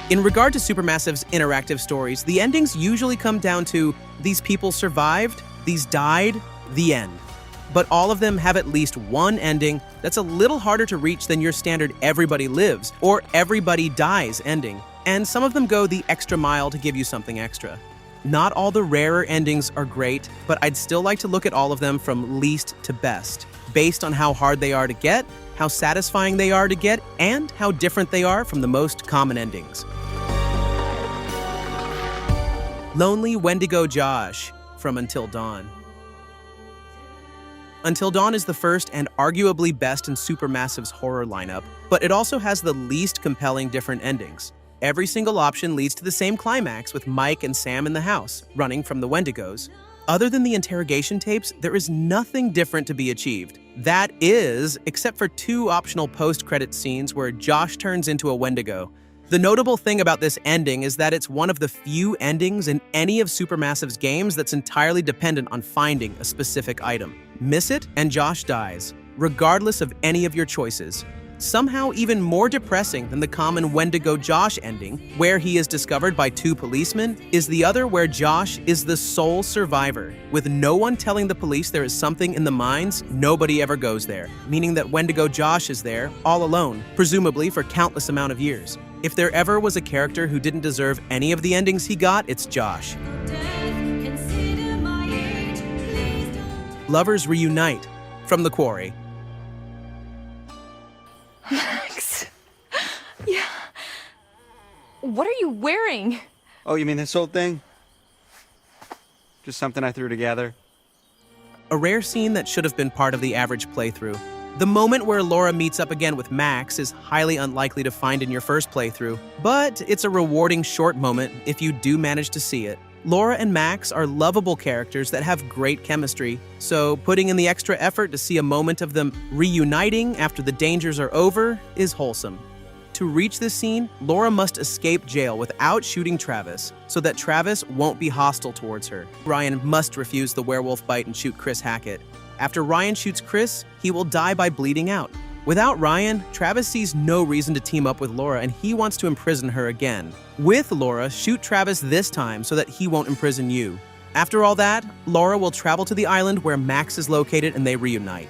In regard to Supermassive's interactive stories, the endings usually come down to these people survived, these died, the end. But all of them have at least one ending that's a little harder to reach than your standard everybody lives or everybody dies ending. And some of them go the extra mile to give you something extra. Not all the rarer endings are great, but I'd still like to look at all of them from least to best, based on how hard they are to get, how satisfying they are to get, and how different they are from the most common endings. Lonely Wendigo Josh from Until Dawn. Until Dawn is the first and arguably best in Supermassive's horror lineup, but it also has the least compelling different endings. Every single option leads to the same climax with Mike and Sam in the house, running from the Wendigos. Other than the interrogation tapes, there is nothing different to be achieved. That is, except for 2 optional post-credit scenes where Josh turns into a Wendigo. The notable thing about this ending is that it's one of the few endings in any of Supermassive's games that's entirely dependent on finding a specific item. Miss it, and Josh dies, regardless of any of your choices. Somehow even more depressing than the common Wendigo Josh ending, where he is discovered by 2 policemen, is the other where Josh is the sole survivor. With no one telling the police there is something in the mines, nobody ever goes there, meaning that Wendigo Josh is there, all alone, presumably for countless amount of years. If there ever was a character who didn't deserve any of the endings he got, it's Josh. Lovers reunite from the Quarry. Max. Yeah. What are you wearing? Oh, you mean this whole thing? Just something I threw together. A rare scene that should have been part of the average playthrough. The moment where Laura meets up again with Max is highly unlikely to find in your first playthrough, but it's a rewarding short moment if you do manage to see it. Laura and Max are lovable characters that have great chemistry, so putting in the extra effort to see a moment of them reuniting after the dangers are over is wholesome. To reach this scene, Laura must escape jail without shooting Travis, so that Travis won't be hostile towards her. Ryan must refuse the werewolf bite and shoot Chris Hackett. After Ryan shoots Chris, he will die by bleeding out. Without Ryan, Travis sees no reason to team up with Laura and he wants to imprison her again. With Laura, shoot Travis this time so that he won't imprison you. After all that, Laura will travel to the island where Max is located and they reunite.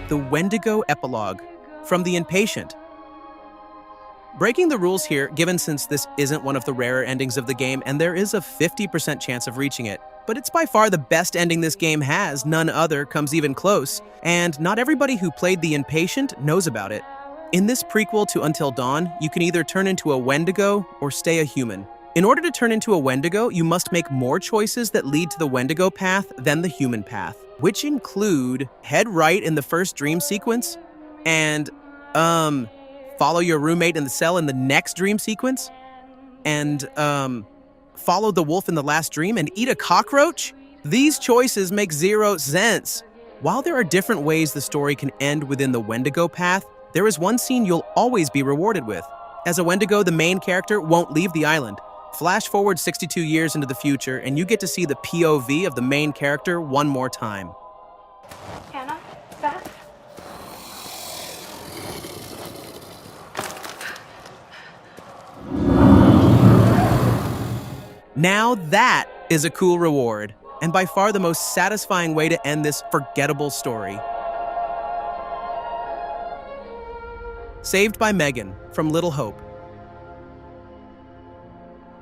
The Wendigo Epilogue from the Inpatient. Breaking the rules here, given since this isn't one of the rarer endings of the game and there is a 50% chance of reaching it, but it's by far the best ending this game has, none other comes even close, and not everybody who played The Inpatient knows about it. In this prequel to Until Dawn, you can either turn into a Wendigo or stay a human. In order to turn into a Wendigo, you must make more choices that lead to the Wendigo path than the human path, which include head right in the first dream sequence, and, follow your roommate in the cell in the next dream sequence, and, follow the wolf in the last dream and eat a cockroach? These choices make zero sense. While there are different ways the story can end within the Wendigo path, there is one scene you'll always be rewarded with. As a Wendigo, the main character won't leave the island. Flash forward 62 years into the future, and you get to see the POV of the main character one more time. Anna, Beth? Now that is a cool reward, and by far the most satisfying way to end this forgettable story. Saved by Megan from Little Hope.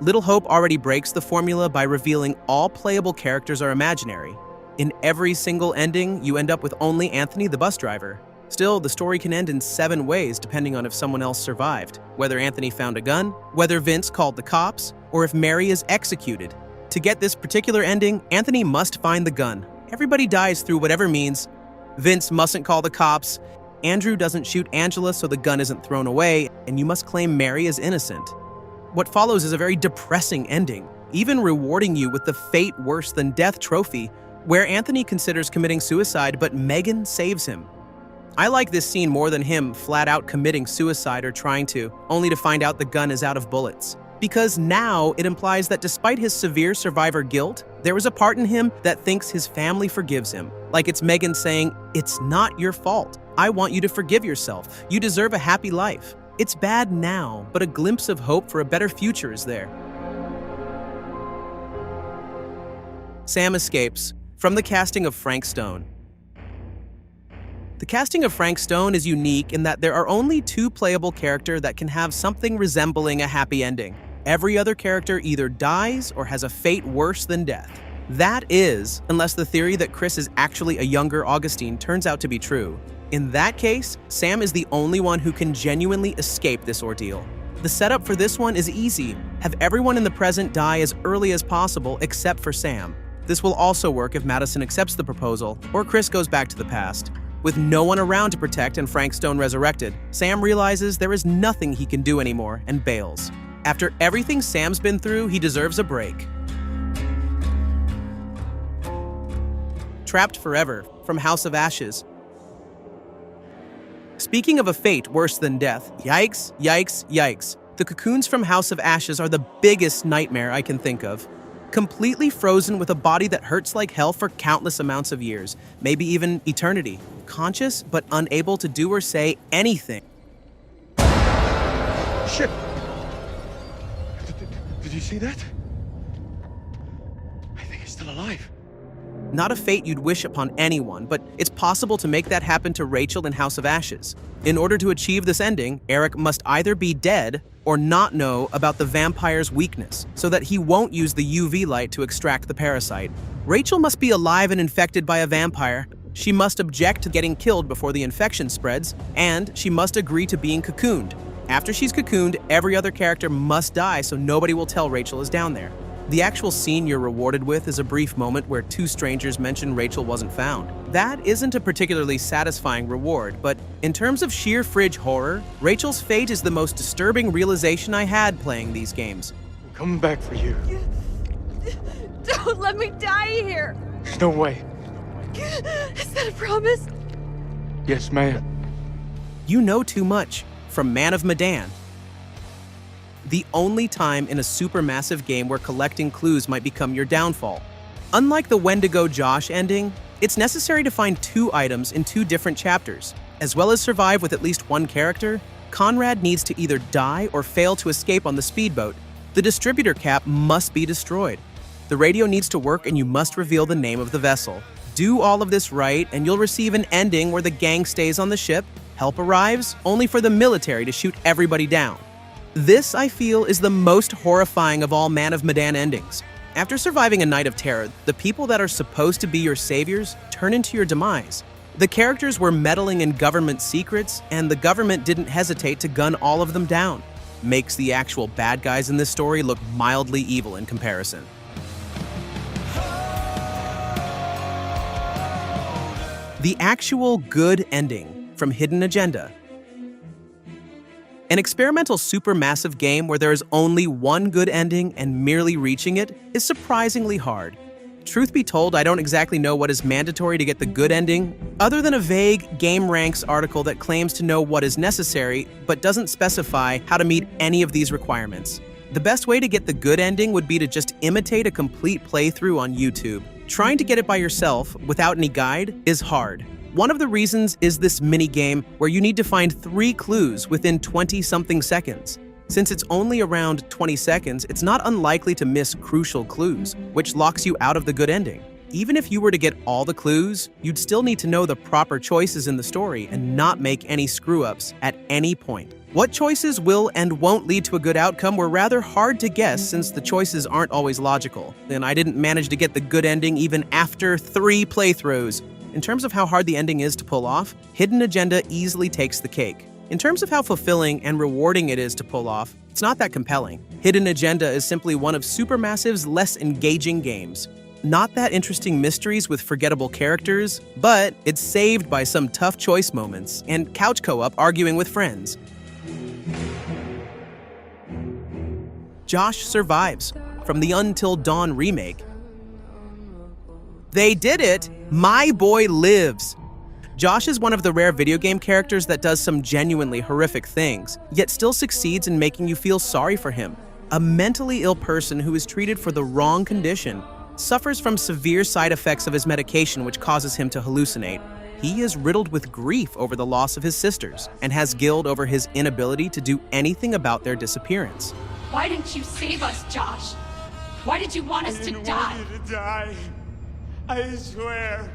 Little Hope already breaks the formula by revealing all playable characters are imaginary. In every single ending, you end up with only Anthony the bus driver. Still, the story can end in 7 ways depending on if someone else survived, whether Anthony found a gun, whether Vince called the cops, or if Mary is executed. To get this particular ending, Anthony must find the gun. Everybody dies through whatever means. Vince mustn't call the cops, Andrew doesn't shoot Angela so the gun isn't thrown away, and you must claim Mary is innocent. What follows is a very depressing ending, even rewarding you with the fate worse than death trophy, where Anthony considers committing suicide but Megan saves him. I like this scene more than him flat out committing suicide or trying to, only to find out the gun is out of bullets. Because now it implies that despite his severe survivor guilt, there is a part in him that thinks his family forgives him. Like it's Megan saying, "It's not your fault. I want you to forgive yourself. You deserve a happy life. It's bad now, but a glimpse of hope for a better future is there. Sam escapes from the casting of Frank Stone. The casting of Frank Stone is unique in that there are only 2 playable characters that can have something resembling a happy ending. Every other character either dies or has a fate worse than death. That is, unless the theory that Chris is actually a younger Augustine turns out to be true. In that case, Sam is the only one who can genuinely escape this ordeal. The setup for this one is easy. Have everyone in the present die as early as possible except for Sam. This will also work if Madison accepts the proposal or Chris goes back to the past. With no one around to protect and Frank Stone resurrected, Sam realizes there is nothing he can do anymore and bails. After everything Sam's been through, he deserves a break. Trapped Forever from House of Ashes. Speaking of a fate worse than death, yikes, yikes, yikes. The cocoons from House of Ashes are the biggest nightmare I can think of. Completely frozen with a body that hurts like hell for countless amounts of years, maybe even eternity. Conscious but unable to do or say anything. Shit! Did you see that? I think he's still alive. Not a fate you'd wish upon anyone, but it's possible to make that happen to Rachel in House of Ashes. In order to achieve this ending, Eric must either be dead or not know about the vampire's weakness, so that he won't use the UV light to extract the parasite. Rachel must be alive and infected by a vampire. She must object to getting killed before the infection spreads, and she must agree to being cocooned. After she's cocooned, every other character must die so nobody will tell Rachel is down there. The actual scene you're rewarded with is a brief moment where 2 strangers mention Rachel wasn't found. That isn't a particularly satisfying reward, but in terms of sheer fridge horror, Rachel's fate is the most disturbing realization I had playing these games. I'm coming back for you. Don't let me die here! There's no way. Is that a promise? Yes, ma'am. You know too much. From Man of Medan. The only time in a supermassive game where collecting clues might become your downfall. Unlike the Wendigo Josh ending, it's necessary to find 2 items in 2 different chapters. As well as survive with at least 1 character, Conrad needs to either die or fail to escape on the speedboat. The distributor cap must be destroyed. The radio needs to work and you must reveal the name of the vessel. Do all of this right and you'll receive an ending where the gang stays on the ship, help arrives, only for the military to shoot everybody down. This, I feel, is the most horrifying of all Man of Medan endings. After surviving a night of terror, the people that are supposed to be your saviors turn into your demise. The characters were meddling in government secrets, and the government didn't hesitate to gun all of them down. Makes the actual bad guys in this story look mildly evil in comparison. The actual good ending from Hidden Agenda. An experimental supermassive game where there is only one good ending and merely reaching it is surprisingly hard. Truth be told, I don't exactly know what is mandatory to get the good ending, other than a vague Game Ranks article that claims to know what is necessary, but doesn't specify how to meet any of these requirements. The best way to get the good ending would be to just imitate a complete playthrough on YouTube. Trying to get it by yourself, without any guide, is hard. One of the reasons is this mini-game where you need to find 3 clues within 20-something seconds. Since it's only around 20 seconds, it's not unlikely to miss crucial clues, which locks you out of the good ending. Even if you were to get all the clues, you'd still need to know the proper choices in the story and not make any screw-ups at any point. What choices will and won't lead to a good outcome were rather hard to guess since the choices aren't always logical, and I didn't manage to get the good ending even after 3 playthroughs. In terms of how hard the ending is to pull off, Hidden Agenda easily takes the cake. In terms of how fulfilling and rewarding it is to pull off, it's not that compelling. Hidden Agenda is simply one of Supermassive's less engaging games. Not that interesting mysteries with forgettable characters, but it's saved by some tough choice moments and couch co-op arguing with friends. Josh Survives from the Until Dawn remake. They did it! My boy lives! Josh is one of the rare video game characters that does some genuinely horrific things, yet still succeeds in making you feel sorry for him. A mentally ill person who is treated for the wrong condition suffers from severe side effects of his medication which causes him to hallucinate. He is riddled with grief over the loss of his sisters and has guilt over his inability to do anything about their disappearance. Why didn't you save us, Josh? Why did you want us to die? want you to die. I swear.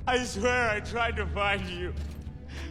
I swear I tried to find you.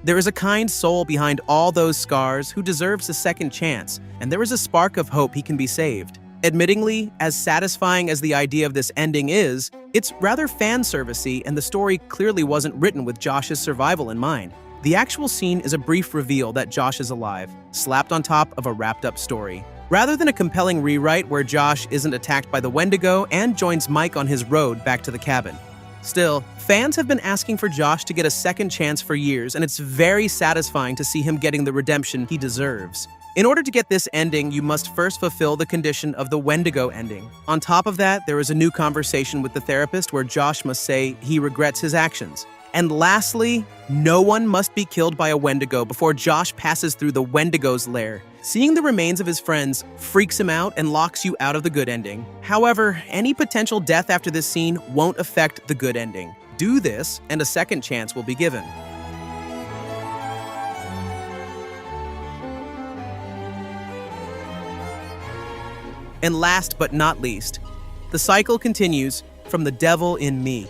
There is a kind soul behind all those scars who deserves a second chance, and there is a spark of hope he can be saved. Admittingly, as satisfying as the idea of this ending is, it's rather fan-servicey, and the story clearly wasn't written with Josh's survival in mind. The actual scene is a brief reveal that Josh is alive, slapped on top of a wrapped-up story. Rather than a compelling rewrite where Josh isn't attacked by the Wendigo and joins Mike on his road back to the cabin. Still, fans have been asking for Josh to get a second chance for years, and it's very satisfying to see him getting the redemption he deserves. In order to get this ending, you must first fulfill the condition of the Wendigo ending. On top of that, there is a new conversation with the therapist where Josh must say he regrets his actions. And lastly, no one must be killed by a Wendigo before Josh passes through the Wendigo's lair. Seeing the remains of his friends freaks him out and locks you out of the good ending. However, any potential death after this scene won't affect the good ending. Do this, and a second chance will be given. And last but not least, the cycle continues from the devil in me.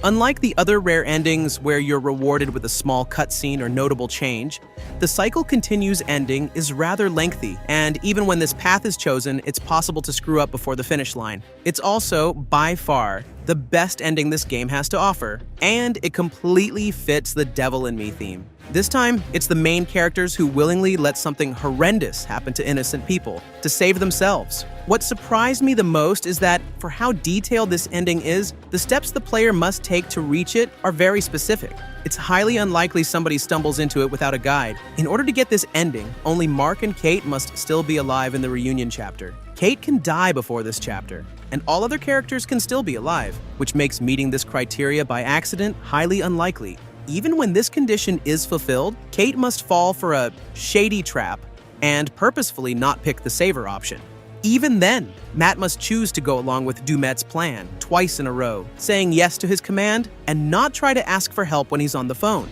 Unlike the other rare endings where you're rewarded with a small cutscene or notable change, the cycle continues ending is rather lengthy, and even when this path is chosen, it's possible to screw up before the finish line. It's also, by far, the best ending this game has to offer, and it completely fits the devil in me theme. This time, it's the main characters who willingly let something horrendous happen to innocent people to save themselves. What surprised me the most is that, for how detailed this ending is, the steps the player must take to reach it are very specific. It's highly unlikely somebody stumbles into it without a guide. In order to get this ending, only Mark and Kate must still be alive in the reunion chapter. Kate can die before this chapter, and all other characters can still be alive, which makes meeting this criteria by accident highly unlikely. Even when this condition is fulfilled, Kate must fall for a shady trap and purposefully not pick the saver option. Even then, Matt must choose to go along with Dumet's plan twice in a row, saying yes to his command and not try to ask for help when he's on the phone.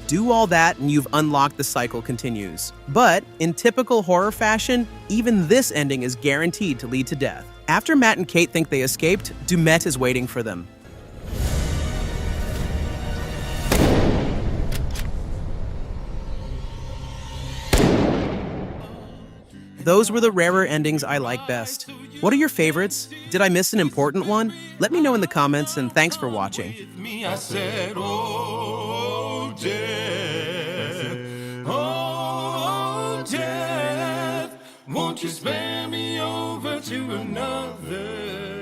Do all that and you've unlocked the cycle continues. But in typical horror fashion, even this ending is guaranteed to lead to death. After Matt and Kate think they escaped, Dumet is waiting for them. Those were the rarer endings I like best. What are your favorites? Did I miss an important one? Let me know in the comments, and thanks for watching. I said, oh, death, won't you spare me over to another?